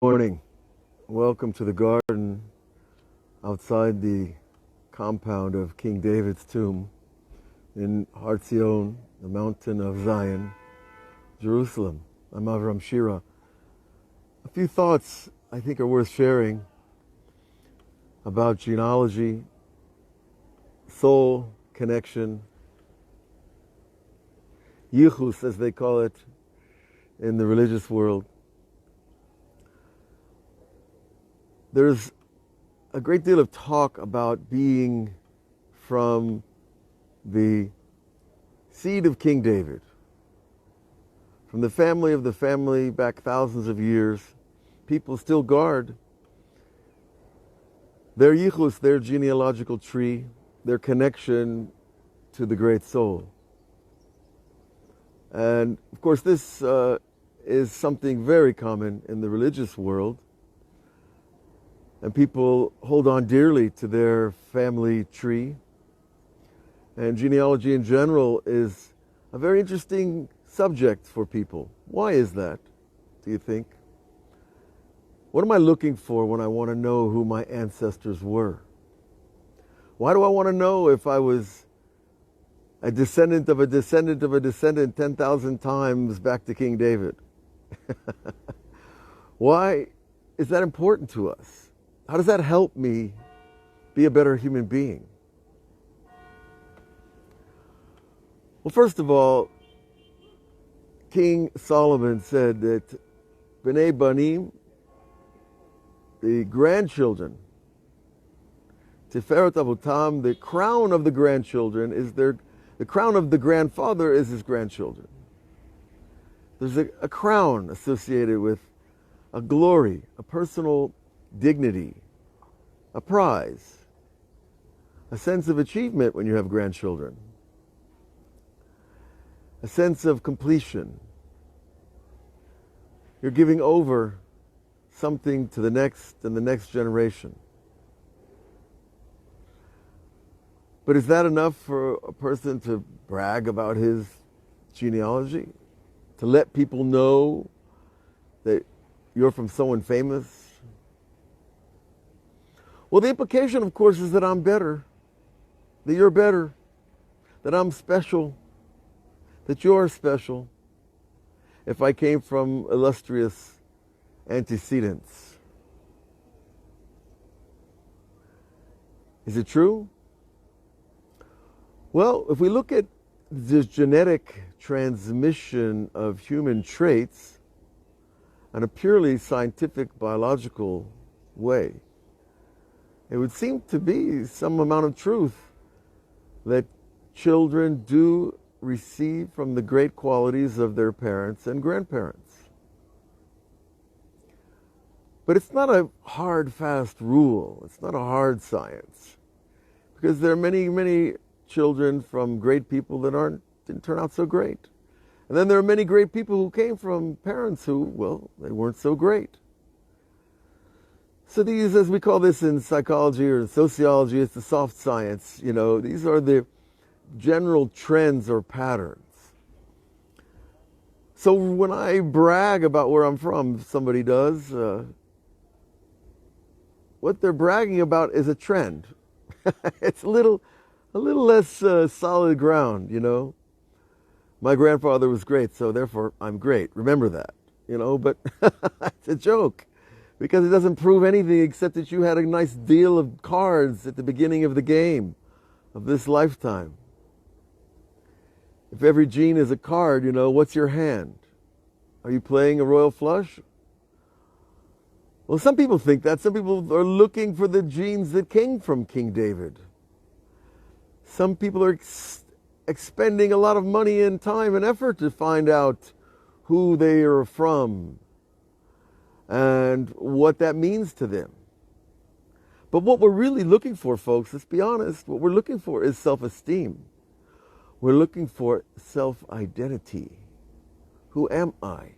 Morning. Welcome to the garden outside the compound of King David's tomb in Har Zion, the mountain of Zion, Jerusalem. I'm Avraham Shira. A few thoughts I think are worth sharing about genealogy, soul connection, yichus as they call it in the religious world. There's a great deal of talk about being from the seed of King David, from the family back thousands of years. People still guard their yichus, their genealogical tree, their connection to the great soul. And of course this is something very common in the religious world. And people hold on dearly to their family tree. And genealogy in general is a very interesting subject for people. Why is that, do you think? What am I looking for when I want to know who my ancestors were? Why do I want to know if I was a descendant of a descendant of a descendant 10,000 times back to King David? Why is that important to us? How does that help me be a better human being? Well, first of all, King Solomon said that B'nai Banim, the grandchildren, Tiferet Avutam, the crown of the grandchildren is the crown of the grandfather is his grandchildren. There's a crown associated with a glory, a personal dignity, a prize, a sense of achievement when you have grandchildren, a sense of completion. You're giving over something to the next and the next generation. But is that enough for a person to brag about his genealogy? To let people know that you're from someone famous? Well, the implication, of course, is that I'm better, that you're better, that I'm special, that you're special, if I came from illustrious antecedents. Is it true? Well, if we look at the genetic transmission of human traits in a purely scientific, biological way, it would seem to be some amount of truth that children do receive from the great qualities of their parents and grandparents. But it's not a hard, fast rule. It's not a hard science. Because there are many, many children from great people that didn't turn out so great. And then there are many great people who came from parents who, well, they weren't so great. So these, as we call this in psychology or in sociology, it's the soft science. These are the general trends or patterns. So when I brag about where I'm from, somebody does, what they're bragging about is a trend. It's a little less solid ground, My grandfather was great, so therefore I'm great. Remember that, but it's a joke. Because it doesn't prove anything except that you had a nice deal of cards at the beginning of the game of this lifetime. If every gene is a card, what's your hand? Are you playing a royal flush? Well, some people think that. Some people are looking for the genes that came from King David. Some people are expending a lot of money and time and effort to find out who they are from and what that means to them. But what we're really looking for, folks, let's be honest, what we're looking for is self-esteem. We're looking for self-identity. Who am I?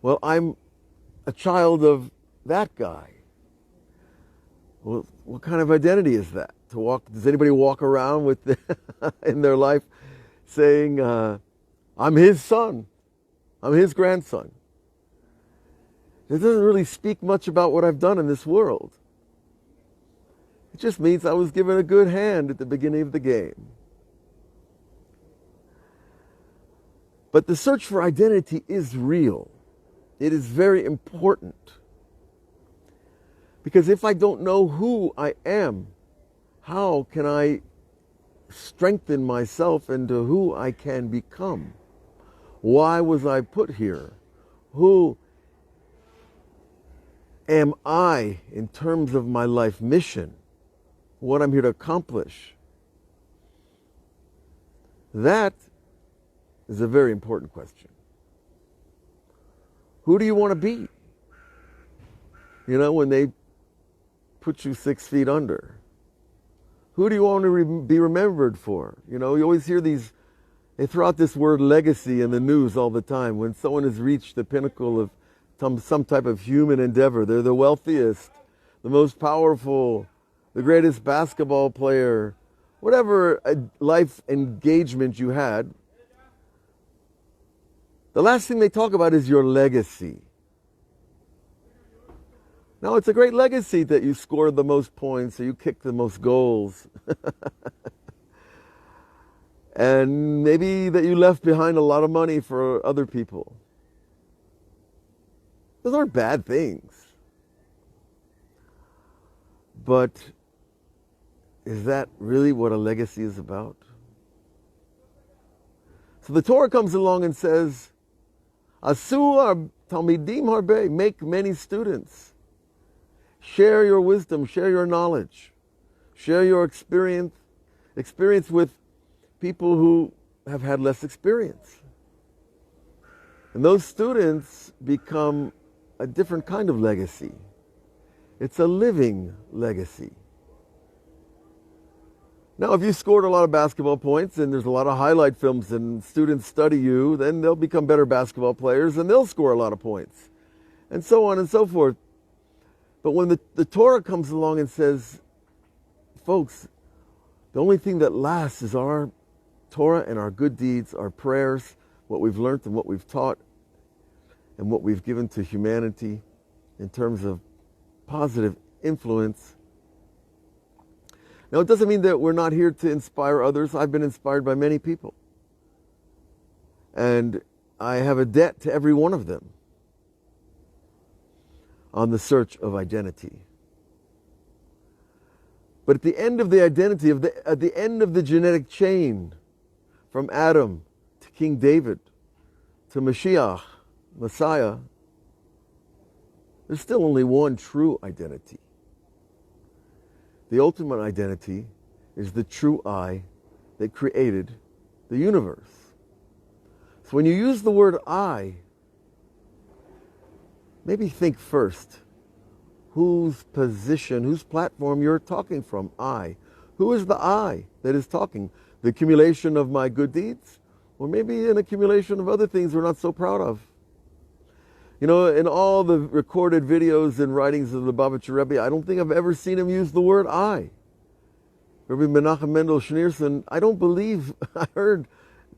Well, I'm a child of that guy. Well, what kind of identity is that? Does anybody walk around with in their life saying, I'm his son, I'm his grandson? It doesn't really speak much about what I've done in this world. It just means I was given a good hand at the beginning of the game. But the search for identity is real. It is very important. Because if I don't know who I am, how can I strengthen myself into who I can become? Why was I put here? Who am I in terms of my life mission? What I'm here to accomplish? That is a very important question. Who do you want to be? You know, when they put you 6 feet under, who do you want to be remembered for? You know, you always hear these, they throw out this word legacy in the news all the time. When someone has reached the pinnacle of some type of human endeavor, they're the wealthiest, the most powerful, the greatest basketball player, whatever life engagement you had, the last thing they talk about is your legacy. Now, it's a great legacy that you scored the most points or you kicked the most goals. And maybe that you left behind a lot of money for other people. Those aren't bad things. But is that really what a legacy is about? So the Torah comes along and says, Asu talmidim harbe, make many students. Share your wisdom, share your knowledge, share your experience with people who have had less experience. And those students become a different kind of legacy. It's a living legacy. Now, if you scored a lot of basketball points and there's a lot of highlight films and students study you, then they'll become better basketball players and they'll score a lot of points. And so on and so forth. But when the Torah comes along and says, folks, the only thing that lasts is our Torah and our good deeds, our prayers, what we've learned and what we've taught, and what we've given to humanity in terms of positive influence. Now, it doesn't mean that we're not here to inspire others. I've been inspired by many people. And I have a debt to every one of them on the search of identity. But at the end of the identity, at the end of the genetic chain, from Adam to King David to Mashiach, Messiah, there's still only one true identity. The ultimate identity is the true I that created the universe. So when you use the word I, maybe think first whose position, whose platform you're talking from. I. Who is the I that is talking? The accumulation of my good deeds? Or maybe an accumulation of other things we're not so proud of. You know, in all the recorded videos and writings of the Lubavitcher Rebbe, I don't think I've ever seen him use the word I. Rabbi Menachem Mendel Schneerson, I don't believe I heard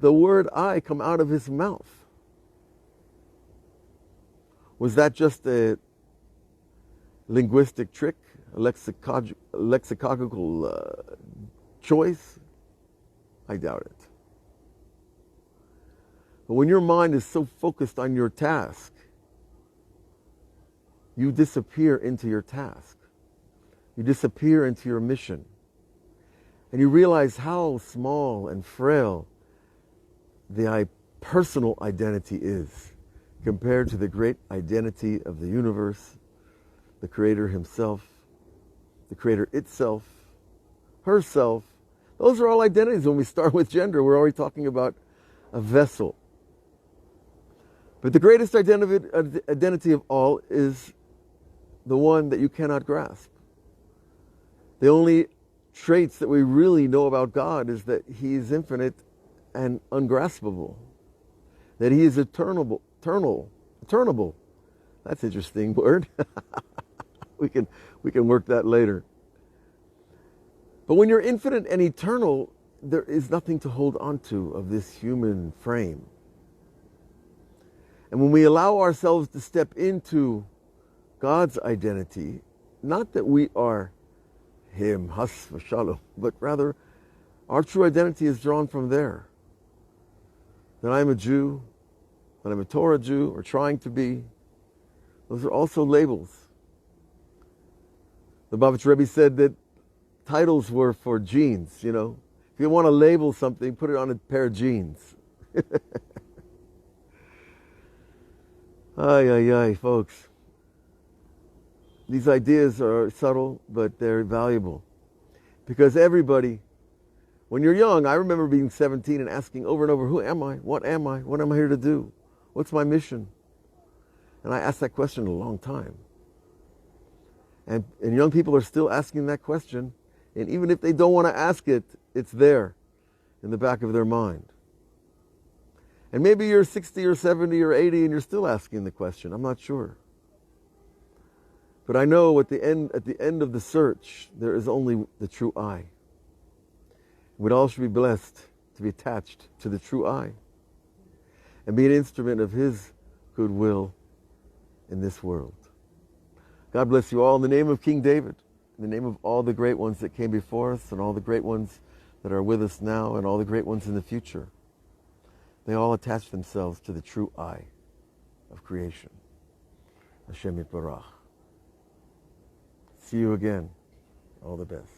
the word I come out of his mouth. Was that just a linguistic trick, a lexicographical choice? I doubt it. But when your mind is so focused on your task, you disappear into your task. You disappear into your mission. And you realize how small and frail the personal identity is compared to the great identity of the universe, the Creator Himself, the Creator itself, herself. Those are all identities. When we start with gender, we're already talking about a vessel. But the greatest identity of all is the one that you cannot grasp. The only traits that we really know about God is that He is infinite and ungraspable. That He is eternal. That's an interesting word. we can work that later. But when you're infinite and eternal, there is nothing to hold on to of this human frame. And when we allow ourselves to step into God's identity, not that we are Him, has v'shalom, but rather our true identity is drawn from there. That I'm a Jew, that I'm a Torah Jew, or trying to be. Those are also labels. The Lubavitch Rebbe said that titles were for jeans, you know. If you want to label something, put it on a pair of jeans. Ay, ay, ay, folks. These ideas are subtle, but they're valuable. Because everybody, when you're young, I remember being 17 and asking over and over, who am I? What am I? What am I here to do? What's my mission? And I asked that question a long time. And young people are still asking that question. And even if they don't want to ask it, it's there in the back of their mind. And maybe you're 60 or 70 or 80 and you're still asking the question. I'm not sure. But I know at the end of the search, there is only the true I. We all should be blessed to be attached to the true I and be an instrument of His goodwill in this world. God bless you all in the name of King David, in the name of all the great ones that came before us and all the great ones that are with us now and all the great ones in the future. They all attach themselves to the true I of creation. Hashem Yitbarach. See you again. All the best.